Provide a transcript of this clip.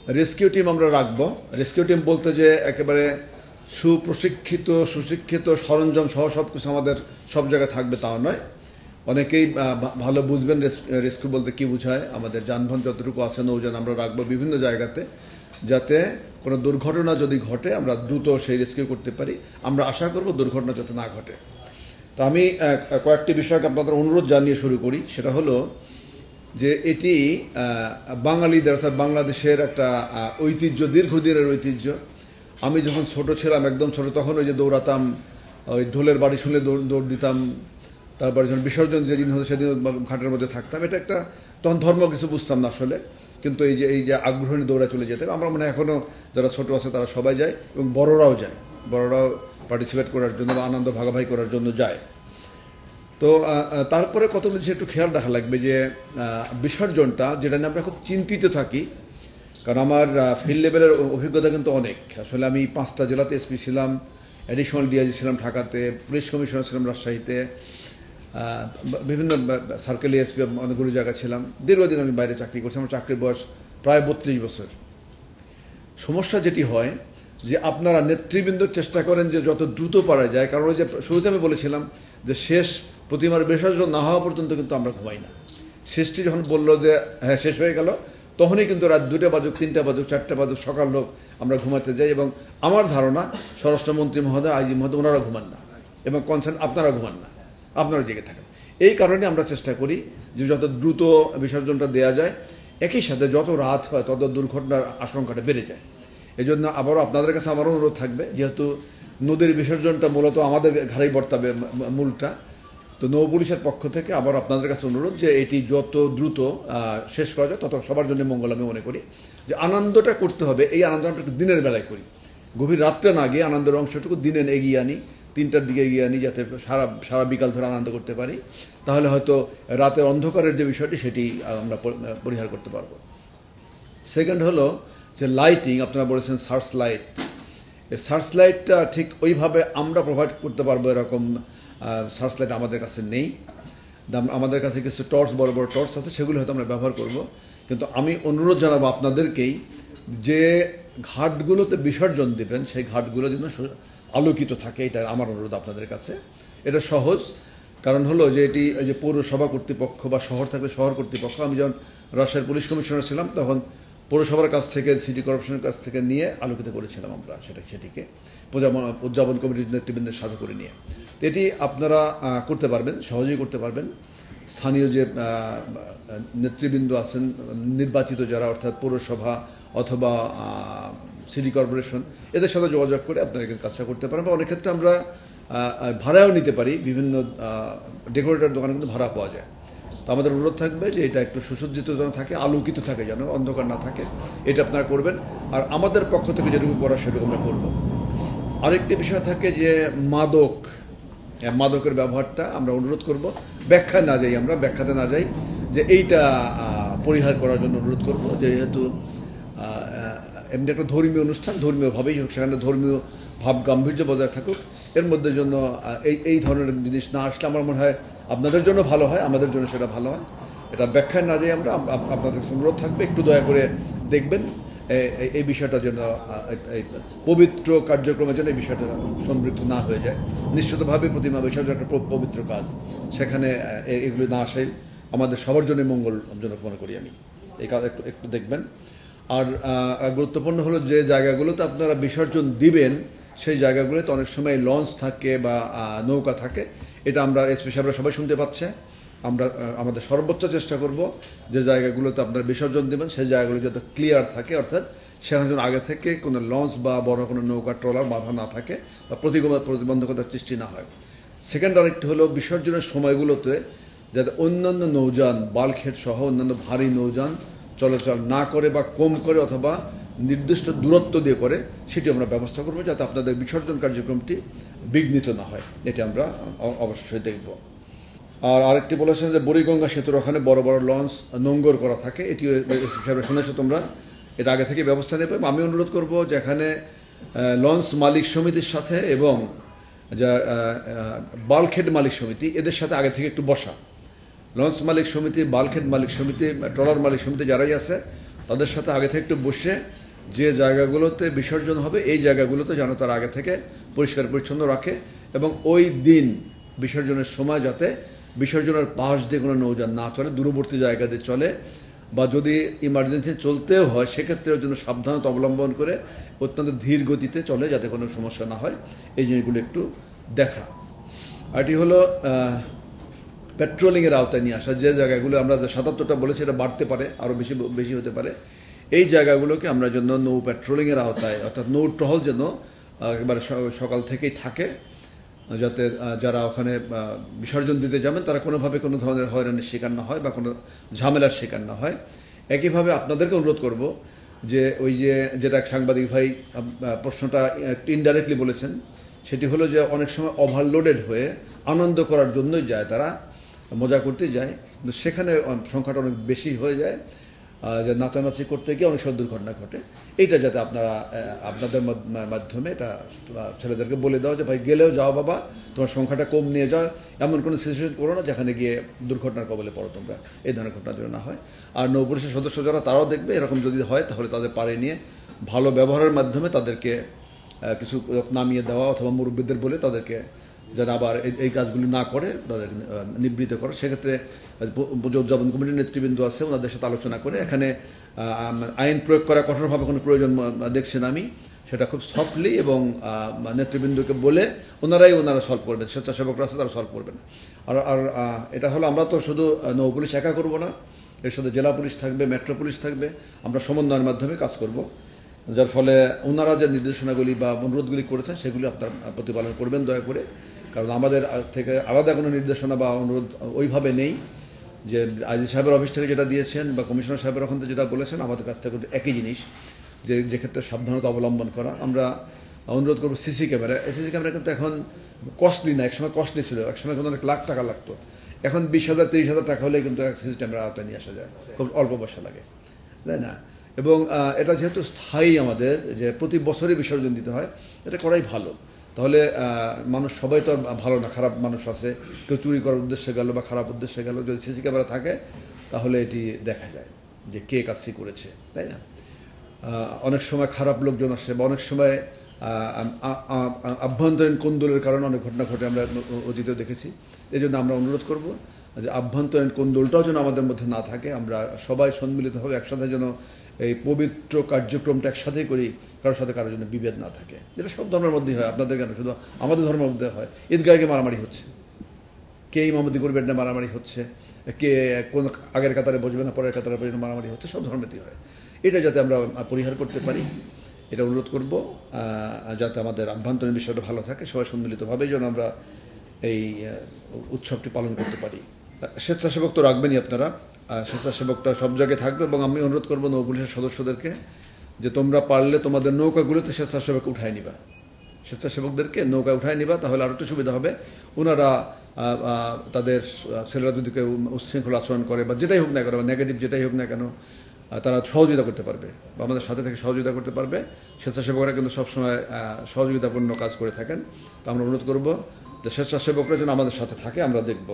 Rescue team আমরা রাখবো। Rescue team বলতে যে একেবারে সুশিক্ষিত সরঞ্জাম সহ সব কিছু আমাদের সব জায়গায় থাকবে তাও নয়। অনেকেই ভালো বুঝবেন রেস্কিউ বলতে কী বোঝায়। আমাদের যানবাহন যতটুকু আছে নৌযান আমরা রাখবো বিভিন্ন জায়গাতে, যাতে কোনো দুর্ঘটনা যদি ঘটে আমরা দ্রুত সেই রেস্কিউ করতে পারি। আমরা আশা করব দুর্ঘটনা যাতে না ঘটে। তো আমি কয়েকটি বিষয়কে আপনাদের অনুরোধ জানিয়ে শুরু করি। সেটা হলো যে এটি বাঙালিদের অর্থাৎ বাংলাদেশের একটা ঐতিহ্য, দীর্ঘদিনের ঐতিহ্য। আমি যখন ছোট ছিলাম, একদম ছোট, তখন ওই যে দৌড়াতাম, ওই ঢোলের বাড়ি শুনে দৌড় দিতাম। তারপরে যখন বিসর্জন যেদিন হতো সেদিন ঘাটের মধ্যে থাকতাম। এটা একটা, তখন ধর্ম কিছু বুঝতাম না আসলে, কিন্তু এই যে আগ্রহ নিয়ে দৌড়া চলে যেতে আমরা মনে হয় এখনও যারা ছোট আছে তারা সবাই যায় এবং বড়রাও যায়, বড়রাও পার্টিসিপেট করার জন্য বা আনন্দ ভাগাভাগি করার জন্য যায়। তো তারপরে কত কিছু একটু খেয়াল রাখা লাগবে যে বিসর্জনটা, যেটা নিয়ে আমরা খুব চিন্তিত থাকি, কারণ আমার ফিল্ড লেভেলের অভিজ্ঞতা কিন্তু অনেক। আসলে আমি 5টা জেলাতে এসপি ছিলাম, অ্যাডিশনাল ডিআইজি ছিলাম ঢাকাতে, পুলিশ কমিশনার ছিলাম রাজশাহীতে, বিভিন্ন সার্কেলে এসপি অনেকগুলো জায়গায় ছিলাম। দীর্ঘদিন আমি বাইরে চাকরি করছি, আমার চাকরির বয়স প্রায় 32 বছর। সমস্যা যেটি হয় যে আপনারা নেতৃবৃন্দর চেষ্টা করেন যে যত দ্রুত পারা যায়, কারণ ওই যে শুরুতে আমি বলেছিলাম যে শেষ প্রতিমার বিসর্জন না হওয়া পর্যন্ত কিন্তু আমরা ঘুমাই না। শেষটি যখন বললো যে হ্যাঁ শেষ হয়ে গেল, তখনই কিন্তু রাত 2টা বাজুক, 3টা বাজুক, 4টা বাজুক, সকাল হোক, আমরা ঘুমাতে যাই। এবং আমার ধারণা স্বরাষ্ট্রমন্ত্রী মহোদয়, আইজি মহোদয়, ওনারা ঘুমান না, এবং কনসার্ন আপনারা ঘুমান না, আপনারা জেগে থাকেন। এই কারণে আমরা চেষ্টা করি যে যত দ্রুত বিসর্জনটা দেওয়া যায়। একই সাথে যত রাত হয় তত দুর্ঘটনার আশঙ্কাটা বেড়ে যায়। এই জন্য আবারও আপনাদের কাছে আমারও অনুরোধ থাকবে, যেহেতু নদীর বিসর্জনটা মূলত আমাদের ঘাড়েই বর্তাবে মূলটা, তো নৌ পুলিশের পক্ষ থেকে আবার আপনাদের কাছে অনুরোধ যে এটি যত দ্রুত শেষ করা যায় তত সবার জন্য মঙ্গল। আমি মনে করি যে আনন্দটা করতে হবে, এই আনন্দটা একটু দিনের বেলায় করি, গভীর রাত্রে না গিয়ে আনন্দের অংশটুকু দিনে এগিয়ে আনি, 3টার দিকে এগিয়ে আনি, যাতে সারা বিকাল ধরে আনন্দ করতে পারি। তাহলে হয়তো রাতে অন্ধকারের যে বিষয়টি সেটি আমরা পরিহার করতে পারবো। সেকেন্ড হলো যে লাইটিং, আপনারা বলেছেন সার্চ লাইট। এই সার্চ লাইটটা ঠিক ওইভাবে আমরা প্রোভাইড করতে পারবো এরকম সার্চ লাইট আমাদের কাছে নেই। আমাদের কাছে কিছু টর্চ, বড় বড় টর্চ আছে, সেগুলো হয়তো আমরা ব্যবহার করব। কিন্তু আমি অনুরোধ জানাবো আপনাদেরকেই যে ঘাটগুলোতে বিসর্জন দেবেন সেই ঘাটগুলো যেন আলোকিত থাকে, এটা আমার অনুরোধ আপনাদের কাছে। এটা সহজ, কারণ হলো যে এটি ওই যে পৌরসভা কর্তৃপক্ষ বা শহর থাকলে শহর কর্তৃপক্ষ, আমি যখন রাজশাহীর পুলিশ কমিশনার ছিলাম তখন পৌরসভার কাছ থেকে, সিটি কর্পোরেশনের কাছ থেকে নিয়ে আলোকিত করেছিলাম আমরা সেটিকে উদযাপন কমিটির নেতৃবৃন্দের সাথে করে নিয়ে। এটি আপনারা করতে পারবেন, সহজেই করতে পারবেন। স্থানীয় যে নেতৃবৃন্দ আছেন, নির্বাচিত যারা, অর্থাৎ পৌরসভা অথবা সিটি কর্পোরেশন, এদের সাথে যোগাযোগ করে আপনারা কাজটা করতে পারেন। বা অনেক ক্ষেত্রে আমরা ভাড়াও নিতে পারি, বিভিন্ন ডেকোরেটর দোকানে কিন্তু ভাড়া পাওয়া যায়। তো আমাদের অনুরোধ থাকবে যে এটা একটু সুসজ্জিত যেন থাকে, আলোকিত থাকে, যেন অন্ধকার না থাকে, এটা আপনারা করবেন। আর আমাদের পক্ষ থেকে যেটুকু করা সেটুকু আমরা করব। আরেকটি বিষয় থাকে যে মাদকের ব্যবহারটা আমরা অনুরোধ করব, ব্যাখ্যাতে না যাই যে এইটা পরিহার করার জন্য অনুরোধ করব। যেহেতু এমনি একটা ধর্মীয় অনুষ্ঠান, ধর্মীয়ভাবেই হোক, সেখানে ধর্মীয় ভাব গাম্ভীর্য বজায় থাকুক, এর মধ্যে জন্য এই ধরনের জিনিস না আসলে আমার মনে হয় আপনাদের জন্য ভালো হয়, আমাদের জন্য সেটা ভালো হয়। এটা ব্যাখ্যায় না যাই আমরা, আপনাদের অনুরোধ থাকবে একটু দয়া করে দেখবেন এই বিষয়টা যেন এই পবিত্র কার্যক্রমের জন্য এই বিষয়টা সমৃদ্ধ না হয়ে যায়। নিশ্চিতভাবে প্রতিমা বিসর্জন একটা পবিত্র কাজ, সেখানে এগুলো না আসাই আমাদের সবার জন্য মঙ্গলজনক মনে করি আমি। এই কাজ একটু দেখবেন। আর গুরুত্বপূর্ণ হলো যে জায়গাগুলোতে আপনারা বিসর্জন দিবেন সেই জায়গাগুলোতে অনেক সময় লঞ্চ থাকে বা নৌকা থাকে। এটা আমরা এসপি সাহেবরা সবাই শুনতে পাচ্ছে। আমরা আমাদের সর্বোচ্চ চেষ্টা করব যে জায়গাগুলোতে আপনারা বিসর্জন দেবেন সেই জায়গাগুলো যাতে ক্লিয়ার থাকে, অর্থাৎ সেখানে যেন আগে থেকে কোনো লঞ্চ বা বড় কোনো নৌকা ট্রলার বাধা না থাকে বা প্রতিবন্ধকতার সৃষ্টি না হয়। সেকেন্ড আরেকটি হলো বিসর্জনের সময়গুলোতে যাতে অন্যান্য নৌযান, বাল্কহেড সহ অন্যান্য ভারী নৌযান চলাচল না করে বা কম করে অথবা নির্দিষ্ট দূরত্ব দিয়ে করে, সেটি আমরা ব্যবস্থা করবো যাতে আপনাদের বিসর্জন কার্যক্রমটি বিঘ্নিত না হয়। এটি আমরা অবশ্যই দেখব। আর আরেকটি বলেছেন যে বুড়িগঙ্গা সেতুর ওখানে বড় বড় লঞ্চ নোঙ্গর করা থাকে, এটিও শুনেছো তোমরা, এটা আগে থেকে ব্যবস্থা নেবে। আমি অনুরোধ করব যেখানে লঞ্চ মালিক সমিতির সাথে এবং যা বাল্কহেড মালিক সমিতি, এদের সাথে আগে থেকে একটু বসা। লঞ্চ মালিক সমিতি, বাল্কহেড মালিক সমিতি, ট্রলার মালিক সমিতি যারাই আছে তাদের সাথে আগে থেকে একটু বসে যে জায়গাগুলোতে বিসর্জন হবে এই জায়গাগুলোতে যেন তারা আগে থেকে পরিষ্কার পরিচ্ছন্ন রাখে, এবং ওই দিন বিসর্জনের সময় যাতে বিসর্জনের পাশ দিয়ে কোনো নৌযান না চলে, দূরবর্তী জায়গা দিয়ে চলে, বা যদি ইমার্জেন্সি চলতেও হয় সেক্ষেত্রেও জন্য সাবধানতা অবলম্বন করে অত্যন্ত ধীর গতিতে চলে যাতে কোনো সমস্যা না হয়, এই জিনিসগুলো একটু দেখা। আর এটি হলো পেট্রোলিংয়ের আওতায় নিয়ে আসা। যে জায়গাগুলো আমরা যে ৭৭টা বলেছি এটা বাড়তে পারে, আরও বেশি হতে পারে, এই জায়গাগুলোকে আমরা জন্য নৌ পেট্রোলিংয়ের আওতায়, অর্থাৎ নৌ টহল যেন একেবারে সকাল থেকেই থাকে, যাতে যারা ওখানে বিসর্জন দিতে যাবেন তারা কোনোভাবে কোনো ধরনের হয়রানির শিকার না হয় বা কোনো ঝামেলার শিকার না হয়। একইভাবে আপনাদেরকে অনুরোধ করব যে ওই যে যেটা সাংবাদিক ভাই প্রশ্নটা ইনডাইরেক্টলি বলেছেন, সেটি হলো যে অনেক সময় ওভারলোডেড হয়ে আনন্দ করার জন্যই যায়, তারা মজা করতে যায়, কিন্তু সেখানে সংখ্যাটা অনেক বেশি হয়ে যায়, যে নাচানাচি করতে গিয়ে অনেক সময় দুর্ঘটনা ঘটে। এইটা যাতে আপনারা আপনাদের মাধ্যমে এটা ছেলেদেরকে বলে দাও যে ভাই গেলেও যাও বাবা, তোমার সংখ্যাটা কম নিয়ে যাও, এমন কোনো সিচুয়েশন করো না যেখানে গিয়ে দুর্ঘটনার কবলে পড়ো তোমরা, এই ধরনের ঘটনা যেন না হয়। আর নৌপুলিশের সদস্য যারা তারাও দেখবে এরকম যদি হয় তাহলে তাদের পাড়ে নিয়ে ভালো ব্যবহারের মাধ্যমে তাদেরকে কিছু নামিয়ে দেওয়া, অথবা মুরব্বীদের বলে তাদেরকে যারা আবার এই কাজগুলি না করে তাদের নিবৃত্ত করে। সেক্ষেত্রে উদযাপন কমিটির নেতৃবৃন্দ আছে, ওনাদের সাথে আলোচনা করে এখানে আইন প্রয়োগ করা কঠোরভাবে কোনো প্রয়োজন দেখছেন আমি, সেটা খুব সফটলি এবং নেতৃবৃন্দকে বলে ওনারা সলভ করবেন, স্বেচ্ছাসেবকরা আছে তারা সলভ করবেন। আর এটা হলো আমরা তো শুধু নৌ পুলিশ একা করব না, এর সাথে জেলা পুলিশ থাকবে, মেট্রো পুলিশ থাকবে, আমরা সমন্বয়ের মাধ্যমে কাজ করব, যার ফলে ওনারা যে নির্দেশনাগুলি বা অনুরোধগুলি করেছেন সেগুলি আপনার প্রতিপালন করবেন দয়া করে। কারণ আমাদের থেকে আলাদা কোনো নির্দেশনা বা অনুরোধ ওইভাবে নেই, যে আইজি সাহেবের অফিস থেকে যেটা দিয়েছেন বা কমিশনার সাহেবের ওখান থেকে যেটা বলেছেন আমাদের কাছ থেকে একই জিনিস, যে ক্ষেত্রে সাবধানতা অবলম্বন করা। আমরা অনুরোধ করবো সিসি ক্যামেরা কিন্তু এখন কস্টলি না, একসময় কস্টলি ছিল, একসময় কিন্তু অনেক লাখ টাকা লাগতো, এখন 20,000 30,000 টাকা হলে কিন্তু এক সিসি ক্যামেরা আওতায় নিয়ে আসা যায়, খুব অল্প পয়সা লাগে, তাই না? এবং এটা যেহেতু স্থায়ী আমাদের, যে প্রতি বছরই বিসর্জন দিতে হয়, এটা করাই ভালো। তাহলে মানুষ সবাই তো আর ভালো না, খারাপ মানুষ আছে, কেউ চুরি করার উদ্দেশ্যে গেল বা খারাপ উদ্দেশ্যে গেল, যদি সিসি ক্যামেরা থাকে তাহলে এটি দেখা যায় যে কে কাজটি করেছে, তাই না? অনেক সময় খারাপ লোকজন আসে, বা অনেক সময় আভ্যন্তরীণ কোন্দলের কারণে অনেক ঘটনা ঘটে, আমরা অতীতেও দেখেছি। এই জন্য আমরা অনুরোধ করব যে আভ্যন্তরীণ কোন্দলটাও যেন আমাদের মধ্যে না থাকে, আমরা সবাই সম্মিলিতভাবে একসাথে যেন এই পবিত্র কার্যক্রমটা একসাথেই করি, কারোর সাথে কারোর জন্য বিভেদ না থাকে। যেটা সব ধর্মের মধ্যেই হয়, আপনাদের কেন শুধু আমাদের ধর্মের মধ্যে হয়। ঈদগাহে মারামারি হচ্ছে, কে ইমামতি করবেন না মারামারি হচ্ছে, কে কোন আগের কাতারে বসবে না পরের কাতারে বসবে না মারামারি হচ্ছে, সব ধর্মেতেই হয়। এটা যাতে আমরা পরিহার করতে পারি এটা অনুরোধ করব, যাতে আমাদের আভ্যন্তরীণ বিষয়টা ভালো থাকে, সবাই সম্মিলিতভাবে যেন আমরা এই উৎসবটি পালন করতে পারি। স্বেচ্ছাসেবক তো রাখবেনই আপনারা, স্বেচ্ছাসেবকটা সব জায়গায় থাকবে, এবং আমি অনুরোধ করবো নৌ পুলিশের সদস্যদেরকে যে তোমরা পারলে তোমাদের নৌকাগুলোতে স্বেচ্ছাসেবক উঠায় নিবা, স্বেচ্ছাসেবকদেরকে নৌকায় উঠায় নিবা, তাহলে আরও একটু সুবিধা হবে। ওনারা তাদের ছেলেরা যদি কেউ উচ্ছৃঙ্খল আচরণ করে বা যেটাই হোক না কেন, বা নেগেটিভ যেটাই হোক না কেন, তারা সহযোগিতা করতে পারবে বা আমাদের সাথে থেকে সহযোগিতা করতে পারবে। স্বেচ্ছাসেবকরা কিন্তু সবসময় সহযোগিতাপূর্ণ কাজ করে থাকেন। তো আমরা অনুরোধ করবো যে স্বেচ্ছাসেবকরা যেন আমাদের সাথে থাকে, আমরা দেখব।